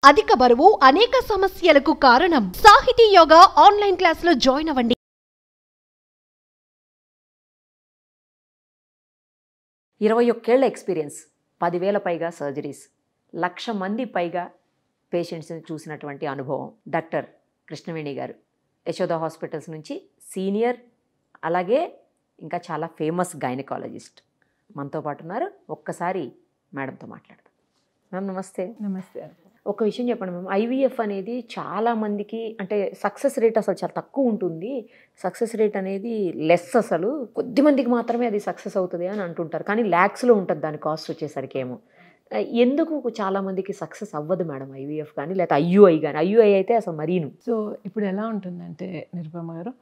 అధిక బరువు అనేక సమస్యలకు కారణం. సాహితీ యోగా ఆన్లైన్ క్లాసులో జాయిన్ అవ్వండి. 21 ఏళ్ల ఎక్స్పీరియన్స్, 10,000 పైగా సర్జరీస్, 1,00,000 మంది పైగా పేషెంట్స్ని చూసినటువంటి అనుభవం డాక్టర్ కృష్ణవేణి గారు. యశోద హాస్పిటల్స్ నుంచి సీనియర్, అలాగే ఇంకా చాలా ఫేమస్ గైనకాలజిస్ట్ మనతో పాటు ఉన్నారు. ఒక్కసారి మేడంతో మాట్లాడదాం. మ్యామ్ నమస్తే. నమస్తే. ఒక విషయం చెప్పండి మ్యామ్, ఐవీఎఫ్ అనేది చాలామందికి అంటే సక్సెస్ రేట్ అసలు చాలా తక్కువ ఉంటుంది. సక్సెస్ రేట్ అనేది లెస్, అసలు కొద్దిమందికి మాత్రమే అది సక్సెస్ అవుతుంది అని అంటుంటారు. కానీ ల్యాక్స్లో ఉంటుంది దాని కాస్ట్ వచ్చేసరికి. ఏమో ఎందుకు చాలామందికి సక్సెస్ అవ్వదు మేడం ఐవీఎఫ్ కానీ, లేకపోతే ఐయుఐ కానీ? ఐయుఐ అయితే అసలు మరీను. సో ఇప్పుడు ఎలా ఉంటుందంటే నిరుపమ గారు,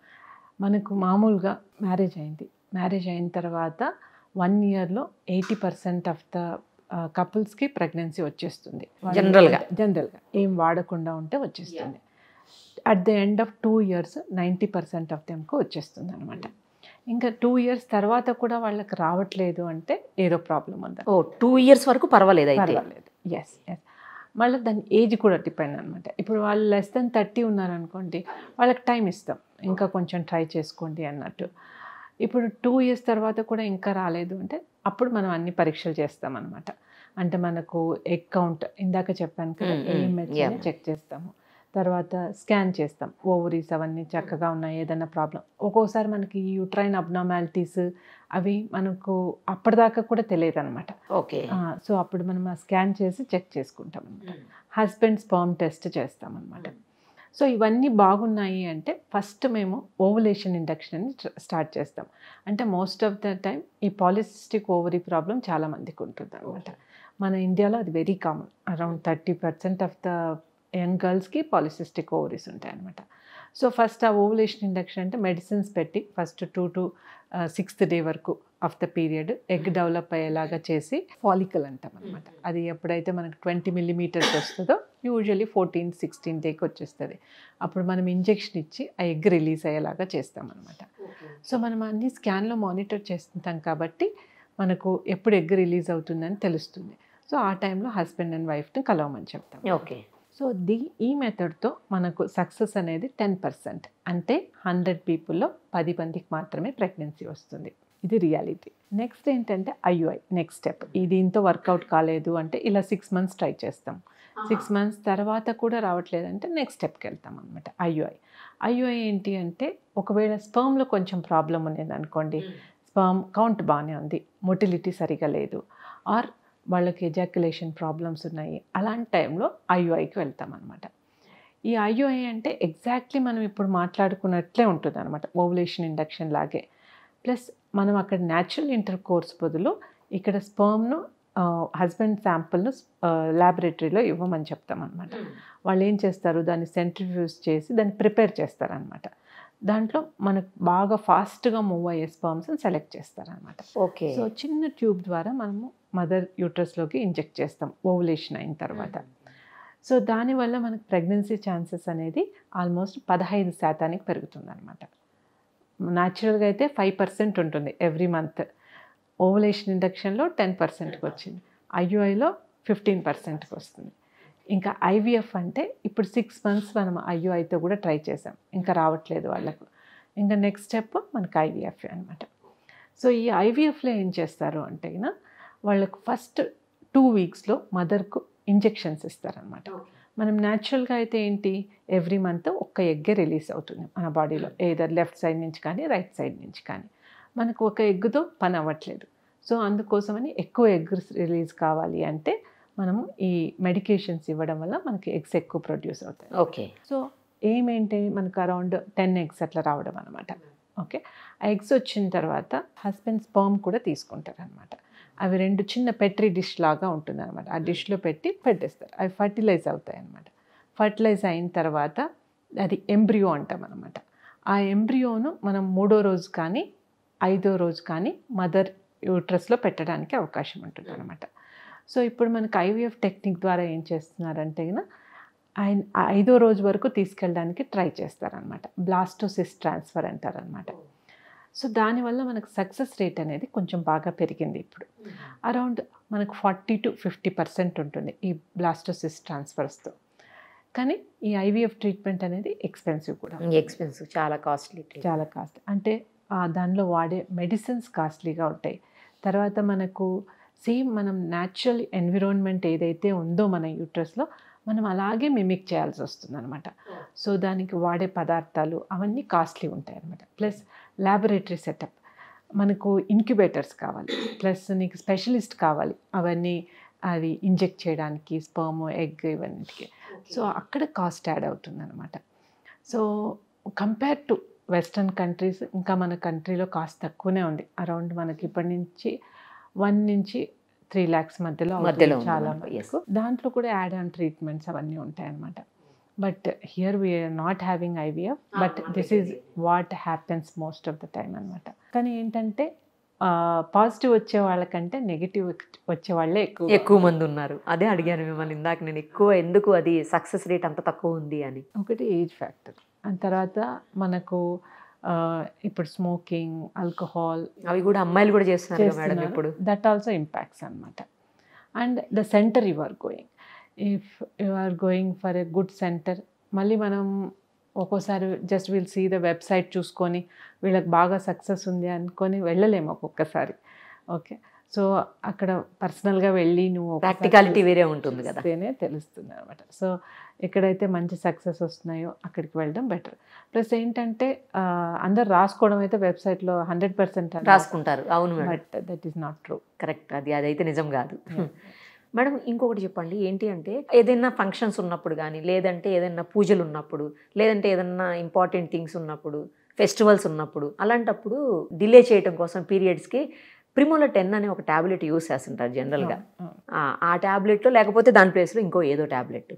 మనకు మామూలుగా మ్యారేజ్ అయింది. మ్యారేజ్ అయిన తర్వాత 1 yearలో 80% ఆఫ్ ద కపుల్స్కి ప్రెగ్నెన్సీ వచ్చేస్తుంది జనరల్గా ఏం వాడకుండా ఉంటే వచ్చేస్తుంది. At the end of 2 years 90% of దెమ్కి వచ్చేస్తుంది అనమాట. ఇంకా 2 years తర్వాత కూడా వాళ్ళకి రావట్లేదు అంటే ఏదో ప్రాబ్లం ఉందా? 2 years వరకు పర్వాలేదు. పర్వాలేదు. ఎస్. మళ్ళీ దాని ఏజ్ కూడా డిపెండ్ అనమాట. ఇప్పుడు వాళ్ళు లెస్ దెన్ 30 ఉన్నారనుకోండి, వాళ్ళకి టైం ఇస్తాం, ఇంకా కొంచెం ట్రై చేసుకోండి అన్నట్టు. ఇప్పుడు 2 years తర్వాత కూడా ఇంకా రాలేదు అంటే అప్పుడు మనం అన్ని పరీక్షలు చేస్తామన్నమాట. అంటే మనకు ఎగ్ కౌంట్ ఇందాక చెప్పాను కదా, AMH చెక్ చేస్తాము. తర్వాత స్కాన్ చేస్తాం, ఓవరీస్ అవన్నీ చక్కగా ఉన్నాయి, ఏదైనా ప్రాబ్లం. ఒక్కోసారి మనకి యూట్రైన్ అబ్నార్మాలిటీస్ అవి మనకు అప్పటిదాకా కూడా తెలియదు అనమాట. ఓకే. సో అప్పుడు మనం ఆ స్కాన్ చేసి చెక్ చేసుకుంటాం అనమాట. హస్బెండ్ స్పర్మ్ టెస్ట్ చేస్తామన్నమాట. సో ఇవన్నీ బాగున్నాయి అంటే ఫస్ట్ మేము ఓవులేషన్ ఇండక్షన్ అని స్టార్ట్ చేస్తాం. అంటే మోస్ట్ ఆఫ్ ద టైం ఈ పాలిసిస్టిక్ ఓవరీ ప్రాబ్లం చాలామందికి ఉంటుంది అనమాట. మన ఇండియాలో అది very common. Around 30% of the young గర్ల్స్కి పాలిసిస్టిక్ ఓవరీస్ ఉంటాయన్నమాట. సో ఫస్ట్ ఆ ఓవులేషన్ ఇండక్షన్ అంటే మెడిసిన్స్ పెట్టి ఫస్ట్ 2 to 6th day వరకు of the period egg develop అయ్యేలాగా చేసి ఫాలికల్ అంటాం అనమాట. అది ఎప్పుడైతే మనకు 20 millimeters వస్తుందో యూజువల్లీ 14-16 డేకి వచ్చేస్తుంది. అప్పుడు మనం ఇంజెక్షన్ ఇచ్చి ఆ ఎగ్ రిలీజ్ అయ్యేలాగా చేస్తామన్నమాట. సో మనం అన్ని స్కాన్లో మానిటర్ చేస్తుంటాం కాబట్టి మనకు ఎప్పుడు ఎగ్ రిలీజ్ అవుతుందని తెలుస్తుంది. సో ఆ టైంలో హస్బెండ్ అండ్ వైఫ్ని కలవమని చెప్తాం. ఓకే. సో ఈ మెథడ్తో మనకు సక్సెస్ అనేది 10%. అంటే 100 peopleలో 10 మందికి మాత్రమే ప్రెగ్నెన్సీ వస్తుంది. ఇది రియాలిటీ. నెక్స్ట్ ఏంటంటే ఐయుఐ నెక్స్ట్ స్టెప్. దీంతో వర్కౌట్ కాలేదు అంటే ఇలా 6 months ట్రై చేస్తాం. 6 months తర్వాత కూడా రావట్లేదంటే నెక్స్ట్ స్టెప్కి వెళ్తాం అనమాట. ఐయుఐ ఏంటి అంటే ఒకవేళ స్పర్మ్లో కొంచెం ప్రాబ్లం ఉండేది అనుకోండి, స్పర్మ్ కౌంట్ బాగానే ఉంది, మొటిలిటీ సరిగా లేదు, ఆర్ వాళ్ళకి ఎజాక్యులేషన్ ప్రాబ్లమ్స్ ఉన్నాయి, అలాంటి టైంలో ఐయుఐకి వెళ్తాం అనమాట. ఈ ఐయుఐ అంటే ఎగ్జాక్ట్లీ మనం ఇప్పుడు మాట్లాడుకున్నట్లే ఉంటుంది అనమాట, ఓవులేషన్ ఇండక్షన్ లాగే. ప్లస్ మనం అక్కడ న్యాచురల్ ఇంటర్ కోర్స్ బదులు ఇక్కడ స్పర్మ్ను హస్బెండ్ శాంపుల్ను ల్యాబొరేటరీలో ఇవ్వమని చెప్తాం అనమాట. వాళ్ళు ఏం చేస్తారు, దాన్ని సెంట్రిఫ్యూజ్ చేసి దాన్ని ప్రిపేర్ చేస్తారనమాట. దాంట్లో మనకు బాగా ఫాస్ట్గా మూవ్ అయ్యే స్పర్మ్స్ని సెలెక్ట్ చేస్తారనమాట. ఓకే. సో చిన్న ట్యూబ్ ద్వారా మనము మదర్ యూట్రస్లోకి ఇంజెక్ట్ చేస్తాం ఓవులేషన్ అయిన తర్వాత. సో దానివల్ల మనకు ప్రెగ్నెన్సీ ఛాన్సెస్ అనేది ఆల్మోస్ట్ 15% పెరుగుతుంది అనమాట. న్యాచురల్గా అయితే 5% ఉంటుంది ఎవ్రీ మంత్. ఓవులేషన్ ఇండక్షన్లో 10%కి వచ్చింది, ఐయుఐలో 15%కి వస్తుంది. ఇంకా ఐవీఎఫ్ అంటే ఇప్పుడు 6 months మనం ఐయుఐతో కూడా ట్రై చేసాం, ఇంకా రావట్లేదు వాళ్ళకు. ఇంకా నెక్స్ట్ స్టెప్ మనకు ఐవీఎఫ్ అనమాట. సో ఈ ఐవీఎఫ్లో ఏం చేస్తారు అంటే వాళ్ళకు ఫస్ట్ 2 weeksలో మదర్కు ఇంజెక్షన్స్ ఇస్తారనమాట. మనం న్యాచురల్గా అయితే ఏంటి, ఎవ్రీ మంత్ ఒక్క ఎగ్గే రిలీజ్ అవుతుంది మన బాడీలో, ఏదర్ లెఫ్ట్ సైడ్ నుంచి కానీ రైట్ సైడ్ నుంచి కానీ. మనకు ఒక ఎగ్గుతో పని అవ్వట్లేదు. సో అందుకోసమని ఎక్కువ ఎగ్ రిలీజ్ కావాలి అంటే మనము ఈ మెడికేషన్స్ ఇవ్వడం వల్ల మనకి ఎగ్స్ ఎక్కువ ప్రొడ్యూస్ అవుతాయి. ఓకే. సో ఏమేంటి మనకు అరౌండ్ 10 eggs అట్లా రావడం అనమాట. ఓకే. ఆ ఎగ్స్ వచ్చిన తర్వాత హస్బెండ్ స్పర్మ్ కూడా తీసుకుంటారు అనమాట. అవి 2 చిన్న పెట్రీ డిష్ లాగా ఉంటుంది అనమాట. ఆ డిష్లో పెట్టి పెట్టేస్తారు, అవి ఫర్టిలైజ్ అవుతాయి అనమాట. ఫర్టిలైజ్ అయిన తర్వాత అది ఎంబ్రియో అంటాం అనమాట. ఆ ఎంబ్రియోను మనం 3వ రోజు కానీ 5వ రోజు కానీ మదర్ యూట్రస్లో పెట్టడానికి అవకాశం ఉంటుంది అనమాట. సో ఇప్పుడు మనకు ఐవీఎఫ్ టెక్నిక్ ద్వారా ఏం చేస్తున్నారంటే ఆయన 5వ రోజు వరకు తీసుకెళ్ళడానికి ట్రై చేస్తారనమాట. బ్లాస్టోసిస్ట్ ట్రాన్స్ఫర్ అంటారనమాట. సో దానివల్ల మనకు సక్సెస్ రేట్ అనేది కొంచెం బాగా పెరిగింది. ఇప్పుడు అరౌండ్ మనకు 40 to 50% ఉంటుంది ఈ బ్లాస్టోసిస్ట్ ట్రాన్స్ఫర్స్తో. కానీ ఈ ఐవీఎఫ్ ట్రీట్మెంట్ అనేది ఎక్స్పెన్సివ్ కూడా, ఎక్స్పెన్సివ్, చాలా కాస్ట్లీ. చాలా కాస్ట్. అంటే దానిలో వాడే మెడిసిన్స్ కాస్ట్లీగా ఉంటాయి. తర్వాత మనకు సేమ్ మనం న్యాచురల్ ఎన్విరాన్మెంట్ ఏదైతే ఉందో మన యూట్రస్లో మనం అలాగే మిమిక్ చేయాల్సి వస్తుంది అనమాట. సో దానికి వాడే పదార్థాలు అవన్నీ కాస్ట్లీ ఉంటాయి అనమాట. ప్లస్ ల్యాబొరేటరీ సెటప్, మనకు ఇంక్యుబేటర్స్ కావాలి, ప్లస్ నీకు స్పెషలిస్ట్ కావాలి అవన్నీ అవి ఇంజెక్ట్ చేయడానికి, స్పర్మ్, ఎగ్ ఇవన్నిటికీ. సో అక్కడ కాస్ట్ యాడ్ అవుతుంది అనమాట. So compare to western countries ఇంకా మన కంట్రీలో కాస్ట్ తక్కువనే ఉంది. అరౌండ్ మనకి ఇప్పటి నుంచి 1 నుంచి 3 lakhs మధ్యలో చాలా మటుకు. దాంట్లో కూడా యాడ్ ఆన్ ట్రీట్మెంట్స్ అవన్నీ ఉంటాయి అన్నమాట. But here we're not having IVF, but this is what happens most of the time అనమాట. కానీ ఏంటంటే పాజిటివ్ వచ్చే వాళ్ళకంటే నెగిటివ్ వచ్చే వాళ్ళే ఎక్కువ మంది ఉన్నారు. అదే అడిగాను మిమ్మల్ని ఇందాక నేను, ఎక్కువ ఎందుకు అది సక్సెస్ రేట్ అంత తక్కువ ఉంది అని. ఒకటి ఏజ్ ఫ్యాక్టర్, అండ్ తర్వాత మనకు ఇప్పుడు స్మోకింగ్, ఆల్కహాల్ అవి కూడా అమ్మాయిలు కూడా చేస్తున్నారు మేడం ఇప్పుడు. దట్ ఆల్సో ఇంపాక్ట్స్ అనమాట. And the centre you are going, if you are going for a good centre, మళ్ళీ మనం ఒక్కోసారి just we'll see the website చూసుకొని వీళ్ళకి బాగా సక్సెస్ ఉంది అనుకొని వెళ్ళలేము ఒక్కొక్కసారి. ఓకే, సో అక్కడ పర్సనల్గా వెళ్ళి నువ్వు ప్రాక్టికాలిటీ వేరే ఉంటుంది కదా, తెలుస్తుంది అనమాట. సో ఎక్కడైతే మంచి సక్సెస్ వస్తున్నాయో అక్కడికి వెళ్ళడం బెటర్. ప్లస్ ఏంటంటే అందరు రాసుకోవడం అయితే వెబ్సైట్లో 100% రాసుకుంటారు, అవును, but that is not true. Correct, అదైతే నిజం కాదు. మేడం ఇంకొకటి చెప్పండి, ఏంటి అంటే ఏదైనా ఫంక్షన్స్ ఉన్నప్పుడు కానీ, లేదంటే ఏదైనా పూజలు ఉన్నప్పుడు, లేదంటే ఏదైనా ఇంపార్టెంట్ థింగ్స్ ఉన్నప్పుడు, ఫెస్టివల్స్ ఉన్నప్పుడు, అలాంటప్పుడు డిలే చేయడం కోసం పీరియడ్స్కి ప్రిమోలా 10 అనే ఒక ట్యాబ్లెట్ యూస్ చేస్తుంటారు జనరల్గా. ఆ ట్యాబ్లెట్లో లేకపోతే దాని ప్లేస్లో ఇంకో ఏదో ట్యాబ్లెట్,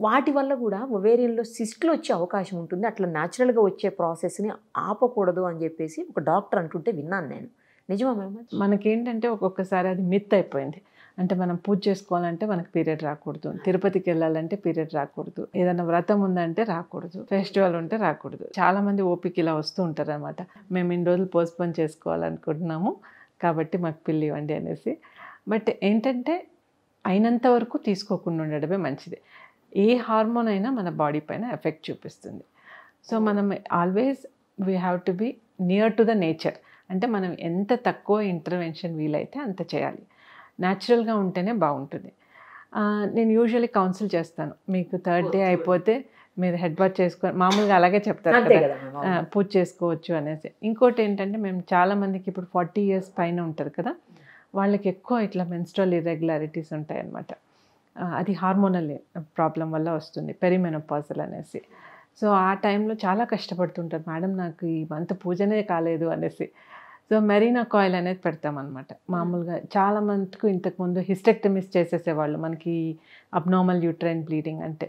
వాటి వల్ల కూడా ఒవేరియన్లో సిస్ట్లు వచ్చే అవకాశం ఉంటుంది. అట్లా న్యాచురల్గా వచ్చే ప్రాసెస్ని ఆపకూడదు అని చెప్పేసి ఒక డాక్టర్ అంటుంటే విన్నాను నేను. నిజమా మేడం? మనకేంటంటే ఒక్కొక్కసారి అది మిత్ అయిపోయింది. అంటే మనం పూజ చేసుకోవాలంటే మనకు పీరియడ్ రాకూడదు, తిరుపతికి వెళ్ళాలంటే పీరియడ్ రాకూడదు, ఏదైనా వ్రతం ఉందంటే రాకూడదు, ఫెస్టివల్ ఉంటే రాకూడదు. చాలామంది ఓపిక ఇలా వస్తూ ఉంటారు అనమాట, మేము ఇన్ని రోజులు పోస్ట్పోన్ చేసుకోవాలనుకుంటున్నాము కాబట్టి మాకు పిల్లి ఇవ్వండి అనేసి. బట్ ఏంటంటే అయినంత వరకు తీసుకోకుండా ఉండడమే మంచిది. ఏ హార్మోన్ అయినా మన బాడీ పైన ఎఫెక్ట్ చూపిస్తుంది. సో మనం always we have to be near to the nature. అంటే మనం ఎంత తక్కువ ఇంటర్వెన్షన్ వీలైతే అంత చేయాలి. న్యాచురల్గా ఉంటేనే బాగుంటుంది. నేను యూజువల్లీ కౌన్సిల్ చేస్తాను, మీకు 3rd డే అయిపోతే మీరు హెడ్ బాత్ చేసుకొని మామూలుగా అలాగే చెప్తారు కదా, పూజ చేసుకోవచ్చు అనేసి. ఇంకోటి ఏంటంటే మేము చాలామందికి ఇప్పుడు 40 years పైన ఉంటారు కదా, వాళ్ళకి ఎక్కువ ఇట్లా మెన్స్ట్రల్ ఇర్రెగ్యులారిటీస్ ఉంటాయన్నమాట. అది హార్మోనల్ ప్రాబ్లం వల్ల వస్తుంది, పెరిమెనోపాజల్ అనేసి. సో ఆ టైంలో చాలా కష్టపడుతుంటారు, మేడం నాకు ఈ మంత్ పూజనే కాలేదు అనేసి. సో మెరీనా కాయిల్ అనేది పెడతామన్నమాట. మామూలుగా చాలా మందికి ఇంతకుముందు హిస్టెక్టమీస్ చేసేసేవాళ్ళు మనకి అబ్నార్మల్ యూట్రైన్ బ్లీడింగ్ అంటే.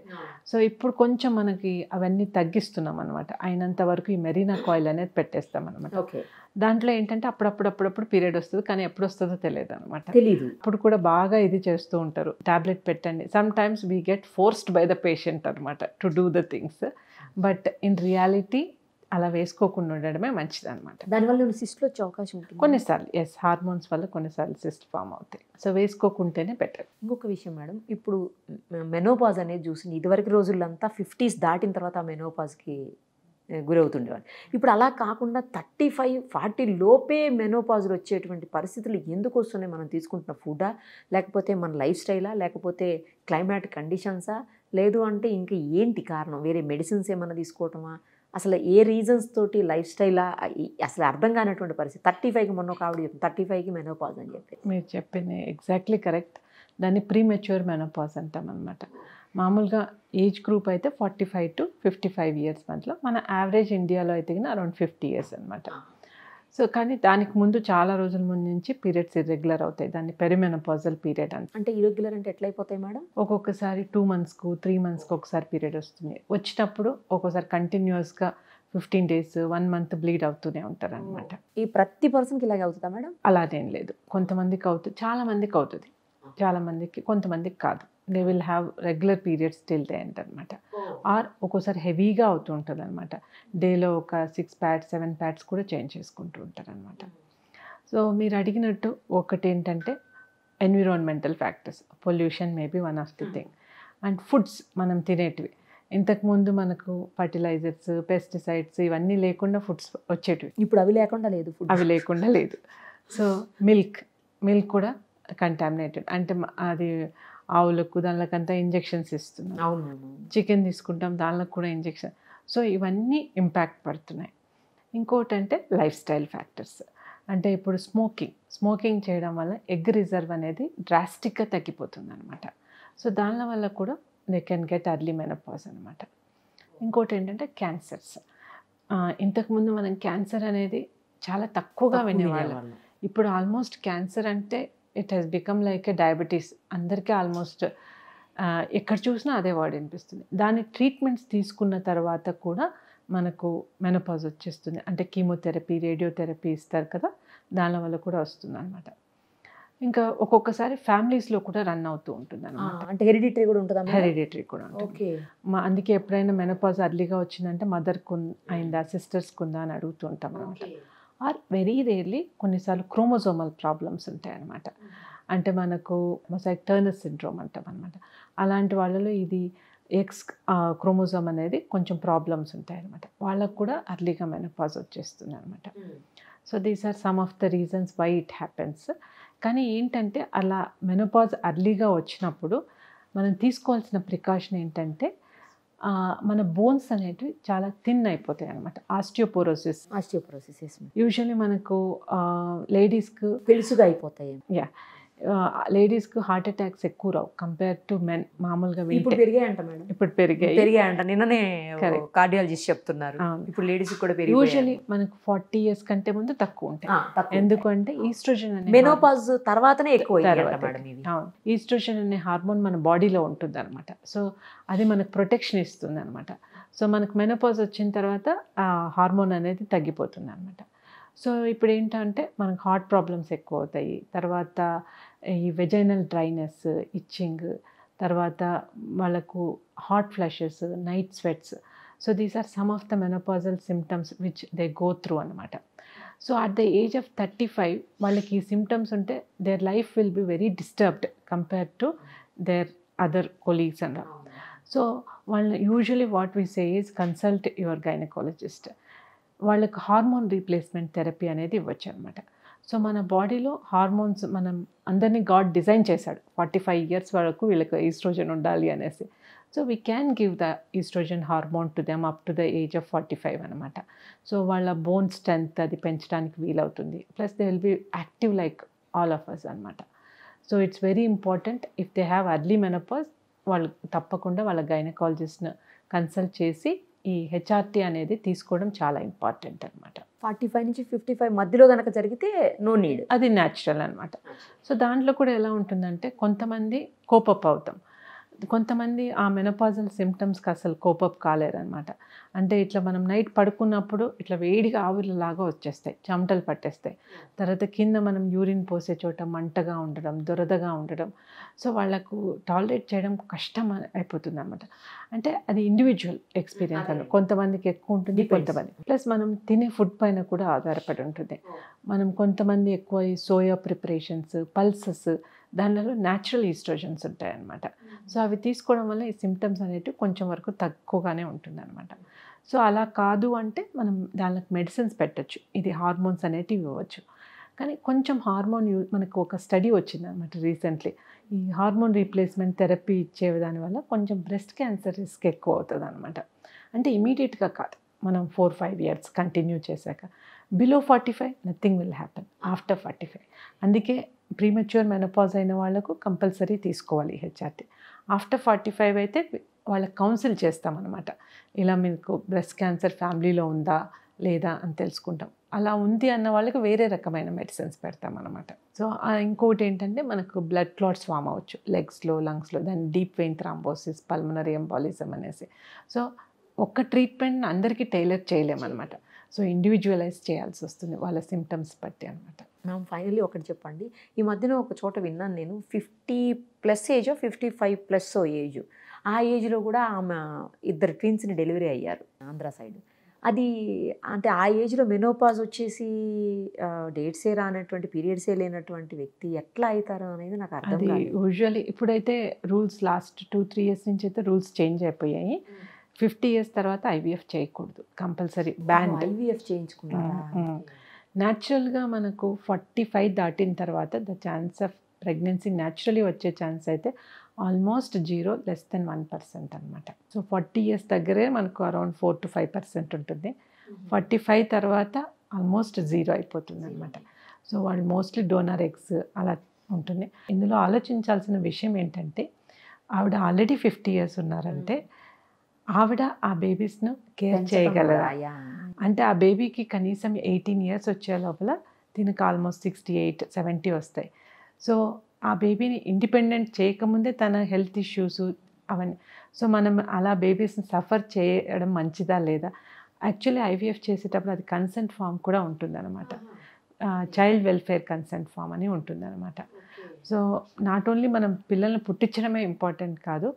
సో ఇప్పుడు కొంచెం మనకి అవన్నీ తగ్గిస్తున్నాం అనమాట. అయినంత వరకు ఈ మెరీనా కాయిల్ అనేది పెట్టేస్తాం అనమాట. దాంట్లో ఏంటంటే అప్పుడప్పుడు పీరియడ్ వస్తుంది, కానీ ఎప్పుడు వస్తుందో తెలియదు అనమాట. ఇప్పుడు కూడా బాగా ఇది చేస్తూ ఉంటారు, టాబ్లెట్ పెట్టండి. Sometimes we get forced by the patient అనమాట to do the things. But in reality అలా వేసుకోకుండా ఉండడమే మంచిది అనమాట. దానివల్ల సిస్ట్లు వచ్చే అవకాశం ఉంటుంది కొన్నిసార్లు. ఎస్, హార్మోన్స్ వల్ల కొన్నిసార్లు సిస్ట్ ఫామ్ అవుతాయి. సో వేసుకోకుంటేనే బెటర్. ఇంకొక విషయం మేడం, ఇప్పుడు మెనోపాజ్ అనేది చూసి ఇదివరకు రోజుల్లంతా 50s దాటిన తర్వాత ఆ మెనోపాజ్కి గురవుతుండేవాళ్ళు. ఇప్పుడు అలా కాకుండా 35-40 లోపే మెనోపాజ్లు వచ్చేటువంటి పరిస్థితులు ఎందుకు వస్తున్నాయి? మనం తీసుకుంటున్న ఫుడా, లేకపోతే మన లైఫ్ స్టైలా, లేకపోతే క్లైమాట్ కండిషన్సా, లేదు అంటే ఇంకా ఏంటి కారణం? వేరే మెడిసిన్స్ ఏమైనా తీసుకోవటమా? అసలు ఏ రీజన్స్ తోటి లైఫ్ స్టైలా అసలు అర్థం కానటువంటి పరిస్థితి. 35కి మొన్న ఒక ఆవిడ చెప్పింది 35కి మెనోపాజ్ అని చెప్పి. మీరు చెప్పింది ఎగ్జాక్ట్లీ కరెక్ట్. దాన్ని ప్రీమెచ్యూర్ మెనోపాజ్ అంటాం అనమాట. మామూలుగా ఏజ్ గ్రూప్ అయితే 45 to 55 years మధ్యలో, మన యావరేజ్ ఇండియాలో అయితే అరౌండ్ 50 years అనమాట. సో కానీ దానికి ముందు చాలా రోజుల ముందు నుంచి పీరియడ్స్ ఇర్రెగ్యులర్ అవుతాయి. దాన్ని పెరిమెనోపాజల్ పీరియడ్ అంటే ఇర్రెగ్యులర్ అంటే ఎట్లయిపోతాయి మేడం? ఒక్కొక్కసారి 2 monthsకు 3 monthsకు ఒకసారి పీరియడ్ వస్తుంది. వచ్చినప్పుడు ఒక్కోసారి కంటిన్యూస్గా 15 days 1 month బ్లీడ్ అవుతూనే ఉంటారు అనమాట. ఈ ప్రతి పర్సన్కి ఇలాగే అవుతుందా మేడం? అలానేం లేదు, కొంతమందికి అవుతుంది, చాలా మందికి అవుతుంది, చాలా మందికి, కొంతమందికి కాదు. They will have regular periods till they end అనమాట. ఆర్ ఒక్కోసారి హెవీగా అవుతూ ఉంటుంది అనమాట. డేలో ఒక 6 pads 7 pads కూడా చేంజ్ చేసుకుంటూ ఉంటారు అనమాట. సో మీరు అడిగినట్టు ఒకటి ఏంటంటే environmental factors, pollution maybe one of the thing, and foods మనం తినేటివి. ఇంతకుముందు మనకు ఫర్టిలైజర్స్, పెస్టిసైడ్స్ ఇవన్నీ లేకుండా ఫుడ్స్ వచ్చేటివి. ఇప్పుడు అవి లేకుండా లేదు, అవి లేకుండా లేదు. సో మిల్క్ కూడా కంటామినేటెడ్, అంటే అది ఆవులకు దానికంతా ఇంజెక్షన్స్ ఇస్తున్నాం. అవును. చికెన్ తీసుకుంటాం, దానిలో కూడా ఇంజెక్షన్. సో ఇవన్నీ ఇంపాక్ట్ పడుతున్నాయి. ఇంకోటి అంటే లైఫ్ స్టైల్ ఫ్యాక్టర్స్. అంటే ఇప్పుడు స్మోకింగ్ చేయడం వల్ల ఎగ్ రిజర్వ్ అనేది డ్రాస్టిక్గా తగ్గిపోతుంది అనమాట. సో దాని వల్ల కూడా they can get early menopause అనమాట. ఇంకోటి ఏంటంటే క్యాన్సర్స్. ఇంతకుముందు మనం క్యాన్సర్ అనేది చాలా తక్కువగా వినేవాళ్ళం. ఇప్పుడు ఆల్మోస్ట్ క్యాన్సర్ అంటే it has become like a diabetes. అందరికీ ఆల్మోస్ట్ ఎక్కడ చూసినా అదే వర్డ్ వినిపిస్తుంది. దాని ట్రీట్మెంట్స్ తీసుకున్న తర్వాత కూడా మనకు మెనోపాజ్ వచ్చేస్తుంది. అంటే కీమోథెరపీ, రేడియోథెరపీ ఇస్తారు కదా, దాని వల్ల కూడా వస్తుంది అనమాట. ఇంకా ఒక్కొక్కసారి ఫ్యామిలీస్లో కూడా రన్ అవుతూ ఉంటుంది అనమాట. అంటే హెరిడిటరీ కూడా ఉంటుందా? హెరిడిటరీ కూడా ఉంటుంది. అందుకే ఎప్పుడైనా మెనోపాజ్ అర్లీగా వచ్చిందంటే మదర్కు అయిందా, సిస్టర్స్కి ఉందా అని అడుగుతూ ఉంటాం అనమాట. ఆర్ వెరీ రేర్లీ కొన్నిసార్లు క్రోమోజోమల్ ప్రాబ్లమ్స్ ఉంటాయి అనమాట. అంటే మనకు మొజాయిక్ టర్నర్ సిండ్రోమ్ అంటాం అనమాట. అలాంటి వాళ్ళలో ఇది ఎక్స్ క్రోమోజోమ్ అనేది కొంచెం ప్రాబ్లమ్స్ ఉంటాయి అనమాట. వాళ్ళకు కూడా అర్లీగా మెనోపాజ్ వచ్చేస్తుంది అనమాట. So these are some of the reasons why it happens. కానీ ఏంటంటే అలా మెనోపాజ్ అర్లీగా వచ్చినప్పుడు మనం తీసుకోవాల్సిన ప్రికాషన్ ఏంటంటే మన బోన్స్ అనేటివి చాలా థిన్ అయిపోతాయి అనమాట. ఆస్టియోపోరోసిస్ యూజువల్లీ మనకు లేడీస్కి పెలుసుగా అయిపోతాయి. లేడీస్కి హార్ట్ అటాక్స్ ఎక్కువ రావు కంపేర్ టు మెన్. మామూలుగా ఇప్పుడు పెరిగాయంట మేడం. ఇప్పుడు పెరిగాయంట. నిన్ననే కార్డియాలజిస్ట్ చెప్తున్నారు. ఇప్పుడు లేడీస్ కూడా పెరిగాయి. యూజువల్లీ మనకు 40 years కంటే ముందు తక్కువ ఉంటాయి. ఎందుకంటే ఈస్ట్రోజన్ అనే మెనోపాజ్ తర్వాతనే ఎక్కువ. ఈస్ట్రోజన్ అనే హార్మోన్ మన బాడీలో ఉంటుంది అనమాట. సో అది మనకు ప్రొటెక్షన్ ఇస్తుంది అనమాట. సో మనకు మెనోపాజ్ వచ్చిన తర్వాత ఆ హార్మోన్ అనేది తగ్గిపోతుంది అనమాట. సో ఇప్పుడు ఏంటంటే మనకు హార్ట్ ప్రాబ్లమ్స్ ఎక్కువ అవుతాయి. తర్వాత ఈ వెజైనల్ డ్రైనెస్, ఇచ్చింగ్, తర్వాత వాళ్ళకు hot flushes, night sweats. So these are some of the menopausal symptoms which they go through అనమాట. So at the age of 35 వాళ్ళకి ఈ సిమ్టమ్స్ ఉంటే their life will be very disturbed compare to their other colleagues and. So వాళ్ళు usually what we say is consult your gynaecologist. వాళ్ళకి hormone replacement therapy అనేది ఇవ్వచ్చు అనమాట. So మన బాడీలో హార్మోన్స్, మనం అందరినీ గాడ్ డిజైన్ చేశాడు 45 years వరకు వీళ్ళకి ఈస్ట్రోజన్ ఉండాలి అనేసి. So we can give the estrogen hormone to them up to the age of 45 అనమాట. సో వాళ్ళ బోన్ స్ట్రెంత్ అది పెంచడానికి వీలవుతుంది. Plus they will be active like all of us అనమాట. So it's very important if they have early menopause వాళ్ళు తప్పకుండా వాళ్ళ గైనకాలజిస్ట్ని consult చేసి ఈ హెచ్ఆర్టీ అనేది తీసుకోవడం చాలా ఇంపార్టెంట్ అనమాట. 45 నుంచి 55 మధ్యలో కనుక జరిగితే నో నీడ్, అది న్యాచురల్ అనమాట. సో దాంట్లో కూడా ఎలా ఉంటుందంటే కొంతమంది కోపప్ అవుతాం, కొంతమంది ఆ మెనోపాజల్ సిమ్టమ్స్కి అసలు కోపప్ కాలేరనమాట. అంటే ఇట్లా మనం నైట్ పడుకున్నప్పుడు ఇట్లా వేడిగా ఆవిరిలాగా వచ్చేస్తాయి, చెమటలు పట్టేస్తాయి. తర్వాత కింద మనం యూరిన్ పోసే చోట మంటగా ఉండడం, దురదగా ఉండడం. సో వాళ్ళకు టాలరేట్ చేయడం కష్టం అయిపోతుంది అనమాట. అంటే అది ఇండివిజువల్ ఎక్స్పీరియన్స్ అని, కొంతమందికి ఎక్కువ ఉంటుంది, కొంతమంది. ప్లస్ మనం తినే ఫుడ్ పైన కూడా ఆధారపడి ఉంటుంది. మనం కొంతమంది ఎక్కువ ఈ సోయా ప్రిపరేషన్స్, పల్సెస్, దానిలో న్యాచురల్ ఈస్ట్రోజన్స్ ఉంటాయన్నమాట. సో అవి తీసుకోవడం వల్ల ఈ సిమ్టమ్స్ అనేటివి కొంచెం వరకు తక్కువగానే ఉంటుంది అనమాట. సో అలా కాదు అంటే మనం దానికి మెడిసిన్స్ పెట్టచ్చు, ఇది హార్మోన్స్ అనేటివి ఇవ్వచ్చు. కానీ కొంచెం హార్మోన్ మనకు ఒక స్టడీ వచ్చింది అనమాట రీసెంట్లీ. ఈ హార్మోన్ రీప్లేస్మెంట్ థెరపీ ఇచ్చే దానివల్ల కొంచెం బ్రెస్ట్ క్యాన్సర్ రిస్క్ ఎక్కువ అవుతుంది అనమాట. అంటే ఇమీడియట్గా కాదు, మనం 4-5 years కంటిన్యూ చేశాక. Below 45 nothing will happen after 45. అందుకే ప్రీమెచ్యూర్ మెనోపాజ్ అయిన వాళ్ళకు కంపల్సరీ తీసుకోవాలి హెచ్ఆర్టీ. ఆఫ్టర్ 45 అయితే వాళ్ళకి కౌన్సిల్ చేస్తామన్నమాట. ఇలా మీకు బ్రెస్ట్ క్యాన్సర్ ఫ్యామిలీలో ఉందా లేదా అని తెలుసుకుంటాం. అలా ఉంది అన్న వాళ్ళకి వేరే రకమైన మెడిసిన్స్ పెడతామన్నమాట. సో ఇంకోటి ఏంటంటే మనకు బ్లడ్ క్లాట్స్ ఫామ్ అవ్వచ్చు లెగ్స్లో, లంగ్స్లో, దాన్ని deep vein thrombosis, pulmonary embolism అనేసి. సో ఒక్క ట్రీట్మెంట్ అందరికీ టైలర్ చేయలేమన్నమాట. సో ఇండివిజువలైజ్ చేయాల్సి వస్తుంది వాళ్ళ సిమ్టమ్స్ బట్టి అనమాట. మ్యామ్ ఫైనల్లీ ఒకటి చెప్పండి, ఈ మధ్యన ఒక చోట విన్నాను నేను, 50+ ఏజ్ 55+ ఏజ్, ఆ ఏజ్లో కూడా ఆమె 2 ట్విన్స్ని డెలివరీ అయ్యారు ఆంధ్ర సైడ్. అది అంటే ఆ ఏజ్లో మెనోపాజ్ వచ్చేసి డేట్సే రానటువంటి, పీరియడ్సే లేనటువంటి వ్యక్తి ఎట్లా అవుతారు అనేది నాకు అర్థం కాదు. యూజువల్లీ ఇప్పుడైతే రూల్స్ లాస్ట్ 2-3 years నుంచి అయితే రూల్స్ చేంజ్ అయిపోయాయి. 50 years తర్వాత ఐవీఎఫ్ చేయకూడదు, కంపల్సరీ బ్యాన్. ఐవీఎఫ్ చేయించుకున్నారా? న్యాచురల్గా మనకు 45 దాటిన తర్వాత the chance of pregnancy naturally వచ్చే ఛాన్స్ అయితే ఆల్మోస్ట్ 0, less than 1% అనమాట. సో 40 years దగ్గరే మనకు అరౌండ్ 4 to 5% ఉంటుంది. 45 తర్వాత ఆల్మోస్ట్ 0 అయిపోతుంది అనమాట. సో వాళ్ళు మోస్ట్లీ డోనర్ ఎగ్స్ అలా ఉంటుంది. ఇందులో ఆలోచించాల్సిన విషయం ఏంటంటే ఆవిడ ఆల్రెడీ 50 years ఉన్నారంటే ఆవిడ ఆ బేబీస్ను కేర్ చేయగలరా అంటే ఆ బేబీకి కనీసం 18 years వచ్చే లోపల దీనికి ఆల్మోస్ట్ 68, 70 వస్తాయి. సో ఆ బేబీని ఇండిపెండెంట్ చేయకముందే తన హెల్త్ ఇష్యూస్ అవన్నీ. సో మనం అలా బేబీస్ని సఫర్ చేయడం మంచిదా లేదా? యాక్చువల్లీ ఐవీఎఫ్ చేసేటప్పుడు అది కన్సెంట్ ఫామ్ కూడా ఉంటుందన్నమాట. చైల్డ్ వెల్ఫేర్ కన్సెంట్ ఫామ్ అని ఉంటుందన్నమాట. సో నాట్ ఓన్లీ మనం పిల్లల్ని పుట్టించడమే ఇంపార్టెంట్ కాదు,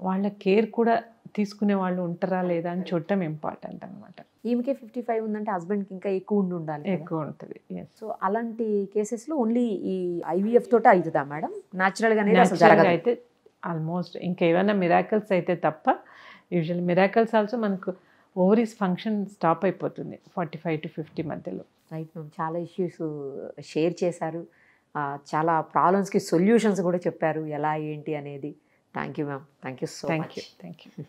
వాళ్ళ కేర్ కూడా తీసుకునే వాళ్ళు ఉంటారా లేదా అని చూడటం ఇంపార్టెంట్ అనమాట. ఈమెకే 55 ఉందంటే హస్బెండ్కి ఇంకా ఎక్కువ ఉండాలి, ఎక్కువ ఉంటుంది. సో అలాంటి కేసెస్లో ఓన్లీ ఈ ఐవీఎఫ్ తోట అవుతుందా మేడం? న్యాచురల్గా అయితే ఆల్మోస్ట్ ఇంకేమైనా మిరాకల్స్ అయితే తప్ప, యూజువల్ మిరాకల్స్ ఆల్సో మనకు ఓవరీస్ ఫంక్షన్ స్టాప్ అయిపోతుంది 45 to 50 మధ్యలో. రైట్ మ్యామ్, చాలా ఇష్యూస్ షేర్ చేశారు, చాలా ప్రాబ్లమ్స్కి సొల్యూషన్స్ కూడా చెప్పారు ఎలా ఏంటి అనేది. Thank you ma'am, thank you so much. Thank you.